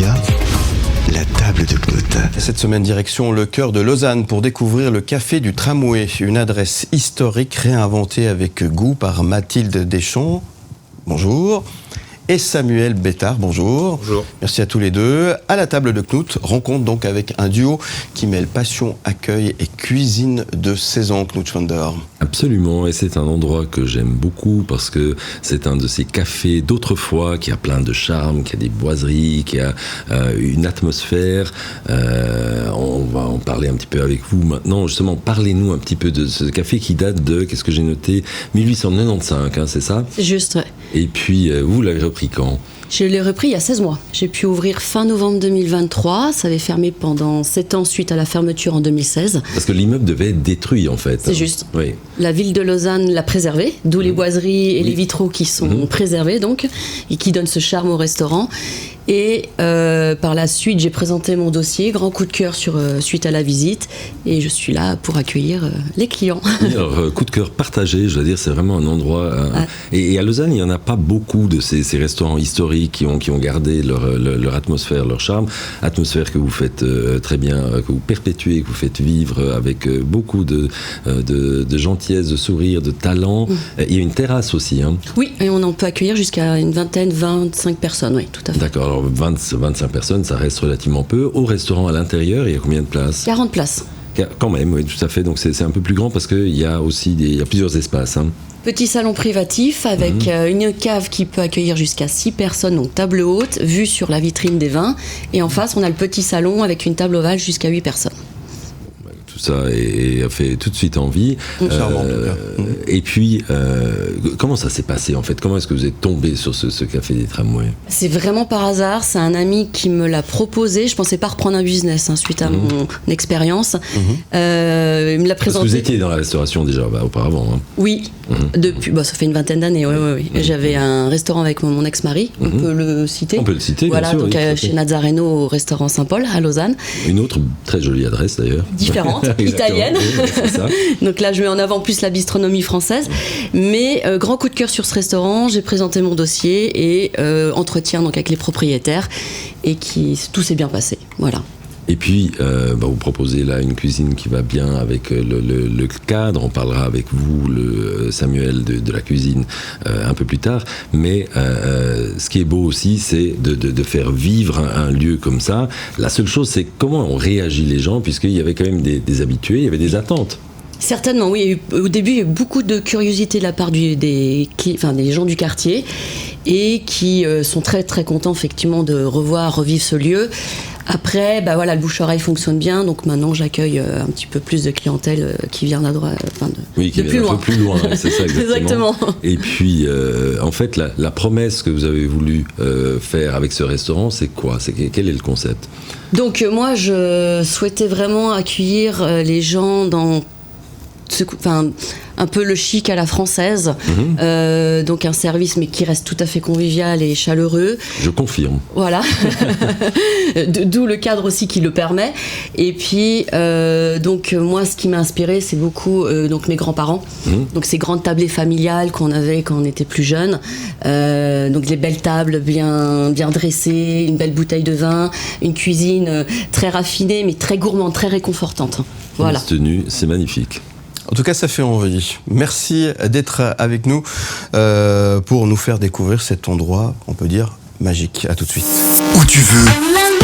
Média, la table de Knut. Cette semaine, direction le cœur de Lausanne pour découvrir le Café du Tramway, une adresse historique réinventée avec goût par Mathilde Deschamps. Bonjour. Et Samuel Bétard, bonjour. Bonjour. Merci à tous les deux. À la table de Knut, rencontre donc avec un duo qui mêle passion, accueil et cuisine de saison, Knut Schwander. Absolument, et c'est un endroit que j'aime beaucoup parce que c'est un de ces cafés d'autrefois qui a plein de charme, qui a des boiseries, qui a une atmosphère. On va en parler un petit peu avec vous maintenant. Justement, parlez-nous un petit peu de ce café qui date de, qu'est-ce que j'ai noté, 1895, hein, c'est ça ? C'est juste, ouais. Et puis, vous l'avez repris quand ? Je l'ai repris il y a 16 mois. J'ai pu ouvrir fin novembre 2023. Ça avait fermé pendant 7 ans suite à la fermeture en 2016. Parce que l'immeuble devait être détruit, en fait. C'est juste. Oui. La ville de Lausanne l'a préservé, d'où les boiseries et les vitraux qui sont préservés, donc, et qui donnent ce charme au restaurant. Et par la suite, j'ai présenté mon dossier, grand coup de cœur suite à la visite, et je suis là pour accueillir les clients. Alors, coup de cœur partagé, je dois dire, c'est vraiment un endroit... Et à Lausanne, il n'y en a pas beaucoup de ces restaurants historiques qui ont gardé leur atmosphère, leur charme, atmosphère que vous faites très bien, que vous perpétuez, que vous faites vivre avec beaucoup de gentillesse, de sourire, de talent. Il y a une terrasse aussi, hein. Oui, et on en peut accueillir jusqu'à une vingtaine, 25 personnes, oui, tout à fait. D'accord. Alors 25 personnes, ça reste relativement peu. Au restaurant à l'intérieur, il y a combien de places ? 40 places. Quand même, oui, tout à fait. Donc c'est un peu plus grand parce qu'il y a aussi il y a plusieurs espaces, hein. Petit salon privatif avec une cave qui peut accueillir jusqu'à 6 personnes, donc table haute, vue sur la vitrine des vins. Et en face, on a le petit salon avec une table ovale jusqu'à 8 personnes. Tout ça a fait tout de suite envie. Charmant, et puis, comment ça s'est passé en fait ? Comment est-ce que vous êtes tombé sur ce café des tramways ? C'est vraiment par hasard, c'est un ami qui me l'a proposé. Je pensais pas reprendre un business suite à mon expérience. Il me l'a présenté. Parce que vous étiez dans la restauration déjà auparavant, hein. Oui, depuis, ça fait une vingtaine d'années. Oui. J'avais un restaurant avec mon ex-mari, on peut le citer. On peut le citer, voilà, bien sûr. donc oui, chez Nazareno au restaurant Saint-Paul à Lausanne. Une autre très jolie adresse d'ailleurs. Différente, italienne. Oui, c'est ça. Donc là, je mets en avant plus la bistronomie française. Mais grand coup de cœur sur ce restaurant. J'ai présenté mon dossier et entretien donc avec les propriétaires et tout s'est bien passé. Voilà. Et puis, vous proposez là une cuisine qui va bien avec le cadre. On parlera avec vous, Samuel, de la cuisine un peu plus tard. Mais ce qui est beau aussi, c'est de faire vivre un lieu comme ça. La seule chose, c'est comment ont réagi les gens, puisqu'il y avait quand même des habitués, il y avait des attentes. Certainement, oui. Au début, il y a eu beaucoup de curiosité de la part des gens du quartier et qui sont très, très contents, effectivement, de revivre ce lieu. Après, le bouche-oreille fonctionne bien, donc maintenant j'accueille un petit peu plus de clientèle qui vient de plus loin. Un peu plus loin, c'est ça exactement. Et puis, en fait, la promesse que vous avez voulu faire avec ce restaurant, c'est quoi ? Quel est le concept ? Donc moi, je souhaitais vraiment accueillir les gens dans un peu le chic à la française, donc un service mais qui reste tout à fait convivial et chaleureux. Je confirme. Voilà, d'où le cadre aussi qui le permet. Et puis donc moi, ce qui m'a inspiré, c'est beaucoup donc mes grands-parents. Donc ces grandes tablées familiales qu'on avait quand on était plus jeune. Donc les belles tables bien dressées, une belle bouteille de vin, une cuisine très raffinée mais très gourmande, très réconfortante. Voilà. Tenue, c'est magnifique. En tout cas, ça fait envie. Merci d'être avec nous pour nous faire découvrir cet endroit, on peut dire, magique. À tout de suite. Où tu veux.